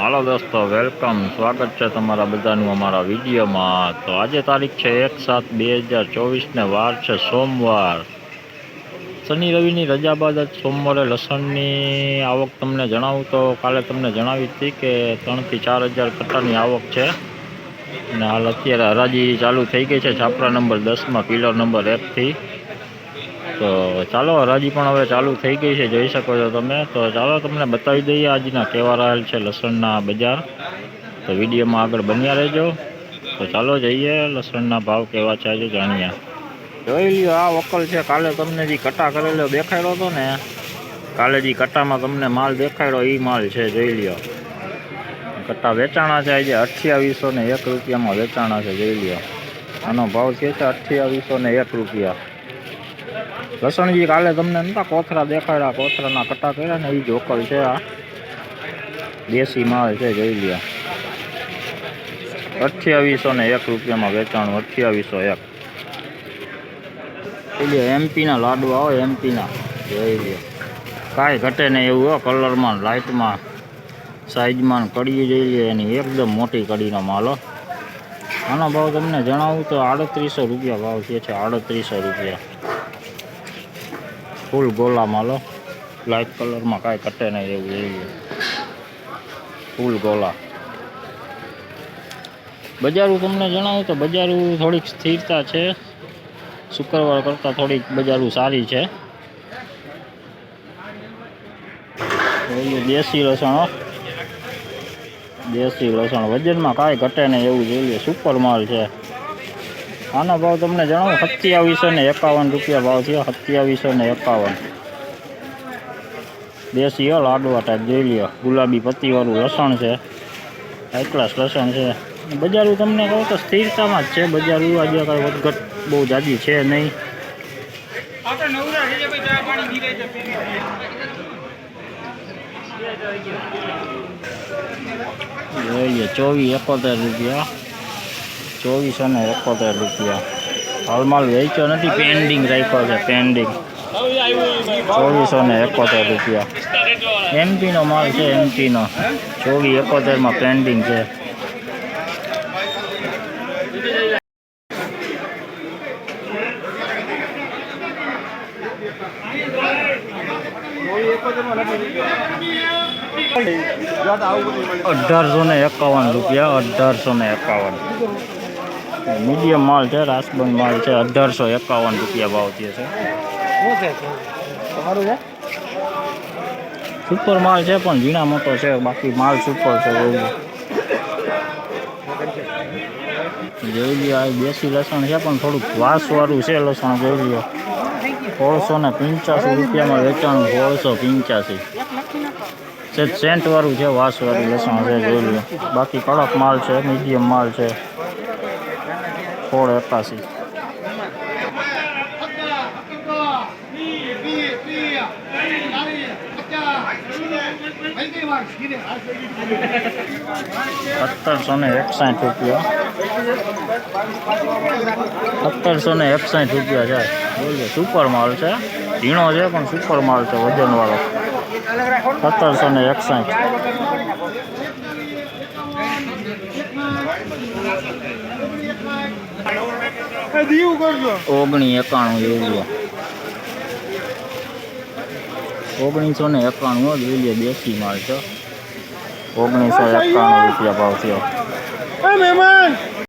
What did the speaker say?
હાલો દોસ્તો, વેલકમ, સ્વાગત છે તમારા બધાનું અમારા વિડીયોમાં। તો આજે તારીખ છે 1/7/2024 ને વાર છે સોમવાર। શનિ રવિની રજા બાદ જ સોમવારે લસણની આવક તમને જણાવું તો કાલે તમને જણાવી હતી કે 3 થી 4 હજાર કટ્ટાની આવક છે અને હાલ અત્યારે હરાજી ચાલુ થઈ ગઈ છે છાપરા નંબર 10માં પિલર નંબર 1 થી। તો ચાલો હરાજી પણ હવે ચાલુ થઈ ગઈ છે, જોઈ શકો છો તમે। તો ચાલો તમને બતાવી દઈએ આજના કેવા રહેલ છે લસણના બજાર। તો વિડીયોમાં આગળ બન્યા રહેજો। તો ચાલો જઈએ લસણના ભાવ કેવા છે આજે જાણીએ। જોઈ લ્યો, આ વકલ છે કાલે તમને જે કટ્ટા કરેલો દેખાડ્યો હતો ને, કાલે જે કટ્ટામાં તમને માલ દેખાડ્યો એ માલ છે। જોઈ લ્યો, કટ્ટા વેચાણા છે આજે 2801 રૂપિયામાં વેચાણા છે। જોઈ લ્યો, આનો ભાવ છે 2801 રૂપિયા। લસણજી કાલે તમને નતા કોથરા દેખાડ્યા, કોથરાના કટ્ટા કર્યા ને એ જ વકલ છે। આ દેશી માલ છે। જોઈ લ્યો, 2801 રૂપિયામાં વેચાણું, 2801। જોઈ લ્યો, એમપીના લાડવા હોય, એમપીના। જોઈ લ્યો, કાંઈ ઘટે નહીં એવું હોય, કલરમાં, લાઇટમાં, સાઈઝમાં, કડી જોઈ લ્યો એની એકદમ મોટી કડીનો માલ હો। આનો ભાવ તમને જણાવું તો 3800 રૂપિયા ભાવ છે। 3800 રૂપિયા ફૂલ ગોલા માલો, લાઇટ કલરમાં, કાંઈ ઘટે નહીં એવું। જોઈ લ્યો, ફૂલ ગોલા। બજારું તમને જણાવું તો બજારું થોડીક સ્થિરતા છે, શુક્રવાર કરતાં થોડીક બજારું સારી છે। દેશી લસણ હો, દેશી લસણ વજનમાં કાંઈ ઘટે નહીં એવું। જોઈ લે, સુપર માલ છે। આનો ભાવ તમને જણાવું 2751 રૂપિયા ભાવ થયો, 2751। દેશી હો, લાડવા ટાઈપ। જોઈ લ્યો, ગુલાબી પત્તીવાળું લસણ છે, હાઈ ક્લાસ લસણ છે। બજારું તમને કહું તો સ્થિરતામાં જ છે બજારું, આજે કાંઈ વધઘટ બહુ જાજી છે નહીં। જોઈએ 2471 રૂપિયા, 2471 રૂપિયા। હાલમાલ વેચ્યો નથી, પેન્ડિંગ રાખ્યો છે, પેન્ડિંગ। 2471 રૂપિયા એમપીનો માલ છે, એમપીનો 2471માં પેન્ડિંગ છે। ₹1851 રૂપિયા, 1851। મીડિયમ માલ છે, રાસબંધ માલ છે, 1851 રૂપિયા ભાવ થયો છે। સુપર માલ છે પણ ઝીણા મોટો છે, બાકી માલ સુપર છે। જોઈ લ્યો, આ દેશી લસણ છે પણ થોડુંક વાસવાળું છે લસણ। જોઈ લ્યો, 1685 રૂપિયામાં વેચાણું, 1685। સેન્ટ વાળું છે, વાસવાળું લસણ છે। જોઈ લ્યો, બાકી કડક માલ છે, મીડિયમ માલ છે, 1681। ₹1761 રૂપિયા, 1761 રૂપિયા છે। બોલો, સુપર માલ છે, ઝીણો છે પણ સુપર માલ છે, વજન વાળો। 1761। ઓગણી 91 જોઈ લો, 1991 જોઈ લે, દેશી માલ છે, 1991 રૂપિયા ભાવ થયો।